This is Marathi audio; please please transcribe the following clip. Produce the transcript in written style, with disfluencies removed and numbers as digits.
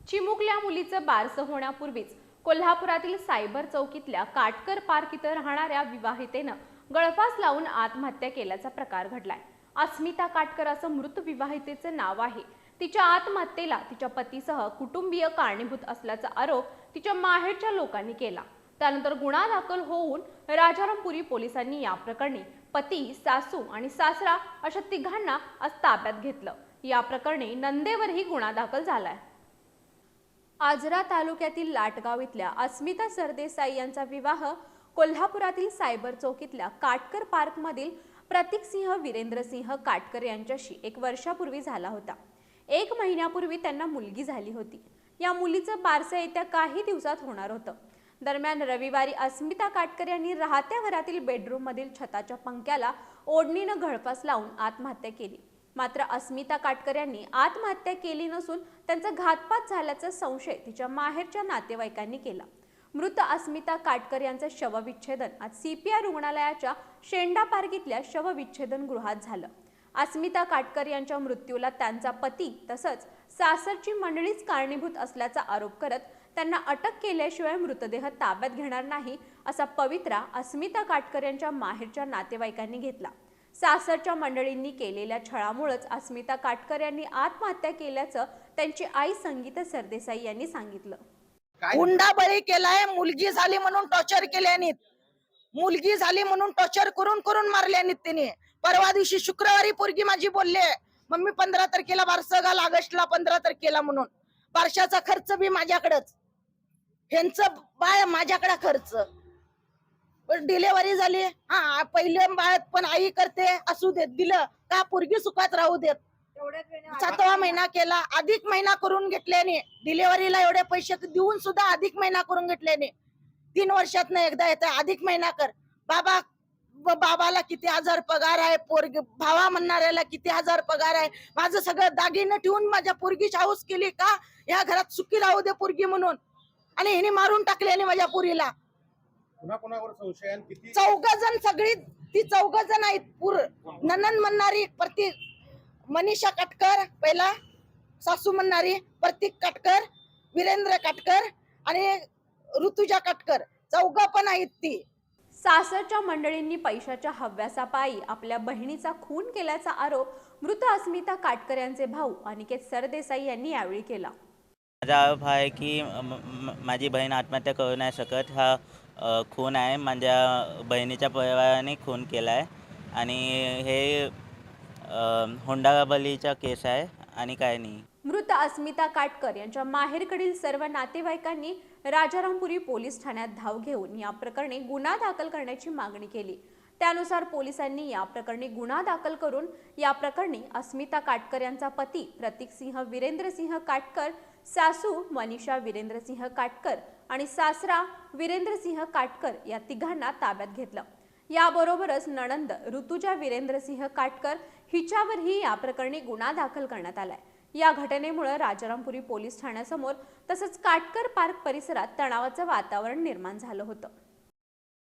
चिमुकल्या मुलीचं बारसं होण्यापूर्वीच कोल्हापुरातील सायबर चौकीतल्या काटकर पार्क इथं राहणाऱ्या विवाहितेनं गळफास लावून आत्महत्या केल्याचा प्रकार घडलाय। अस्मिता काटकर असं मृत विवाहितेचं नाव आहे। तिच्या आत्महत्येला तिच्या पतीसह कुटुंबीय कारणीभूत असल्याचा आरोप तिच्या माहेरच्या लोकांनी केला। त्यानंतर गुन्हा दाखल होऊन राजारामपुरी पोलिसांनी या प्रकरणी पती, सासू आणि सासरा अशा तिघांना आज ताब्यात घेतलं। या प्रकरणी नंदेवरही गुन्हा दाखल झालाय। आजरा तालुक्यातील लाटगाव इथल्या अस्मिता सरदेसाई यांचा विवाह कोल्हापुरातील सायबर चौकीतल्या काटकर पार्क मधील प्रतीकसिंह वीरेंद्रसिंह काटकर यांच्याशी 1 वर्षापूर्वी झाला होता। 1 महिन्यापूर्वी त्यांना मुलगी झाली होती। या मुलीचं बारसं येत्या काही दिवसात होणार होतं। दरम्यान रविवारी अस्मिता काटकर यांनी राहत्या घरातील बेडरूम मधील छताच्या पंख्याला ओढणीनं गळफास लावून आत्महत्या केली। मात्र अस्मिता काटकर यांनी आत्महत्या केली नसून त्यांचा घातपात झाल्याचा संशय तिच्या माहेरच्या नातेवाईकांनी केला। मृत अस्मिता काटकर यांचं शवविच्छेदन आज CPR रुग्णालयाच्या शेंडा पार्क इथल्या शवविच्छेदन गृहात झालं। अस्मिता काटकर यांच्या मृत्यूला त्यांचा पती तसंच सासरची मंडळीच कारणीभूत असल्याचा आरोप करत त्यांना अटक केल्याशिवाय मृतदेह ताब्यात घेणार नाही असा पवित्रा अस्मिता काटकर यांच्या माहेरच्या नातेवाईकांनी घेतला। सासरच्या मंडळींनी केलेल्या छळामुळेच अस्मिता काटकर यांनी आत्महत्या केल्याचं त्यांची आई संगीता सरदेसाई यांनी सांगितलं। हुंडाबळी केलाय, मुलगी झाली म्हणून टॉर्चर केल्याने, मुलगी झाली म्हणून टॉर्चर करून करून मारल्याने तिने। परवा दिवशी शुक्रवारी पोरगी माझी बोलले, मम्मी 15 तारखेला बारसं घाल, ऑगस्टला 15 तारखेला म्हणून। बारशाचा खर्च बी माझ्याकडेच, ह्यांचं बाळ माझ्याकडे खर्च। डिलेवरी झाली, हा पहिले बाळात पण आई करते, असू देत, दिलं का पोरगी सुखात राहू देत। 7वा महिना केला, अधिक महिना करून घेतल्याने, डिलेवरीला एवढे पैसे देऊन सुद्धा अधिक महिना करून घेतल्याने। 3 वर्षात एकदा येतं अधिक महिना कर। बाबाला किती हजार पगार आहे, पोरगी भावा म्हणणाऱ्याला किती हजार पगार आहे। माझं सगळं दागिने ठेवून माझ्या पोरगीची हाऊस केली का या घरात सुखी राहू दे पोरगी म्हणून, आणि हिने मारून टाकल्याने माझ्या पोरीला। कोणाकोणावर संशय आहे? किती? 4 जण, सगळी ती 4 जण आहेत। ननंद म्हणणारी प्रतीक मनीषा काटकर, पहिला सासू म्हणणारी प्रतीक काटकर, वीरेंद्र काटकर आणि ऋतुजा काटकर, 4 पण आहेत ती। सासरच्या मंडळींनी पैशाच्या हव्यासापायी आपल्या बहिणीचा खून केल्याचा आरोप मृत अस्मिता काटकर यांचे भाऊ अनिकेत सरदेसाई यांनी यावेळी केला। माझा आरोप आहे की माझी बहीण आत्महत्या करू नाही शकत, हा खून आहे। माझ्या बहिणीच्या परिवाराने खून केला आहे आणि हे हुंडाबळीचा केस आहे आणि काय नाही। मृत अस्मिता काटकर यांच्या माहेरकडील सर्व नातेवाईकांनी राजारामपुरी पोलीस ठाण्यात धाव घेऊन या प्रकरणी गुन्हा दाखल करण्याची मागणी केली। त्यानुसार पोलिसांनी या प्रकरणी गुन्हा दाखल करून या प्रकरणी अस्मिता काटकर यांचा पती प्रतीकसिंह वीरेंद्रसिंह काटकर, सासू मनीषा वीरेंद्रसिंह काटकर आणि सासरा वीरेंद्रसिंह काटकर या तिघांना ताब्यात घेतलं। याबरोबरच नणंद ऋतुजा वीरेंद्रसिंह काटकर हिच्यावरही या प्रकरणी गुन्हा दाखल करण्यात आलाय। या घटनेमुळे राजारामपुरी पोलीस ठाण्यासमोर तसंच काटकर पार्क परिसरात तणावाचं वातावरण निर्माण झालं होतं।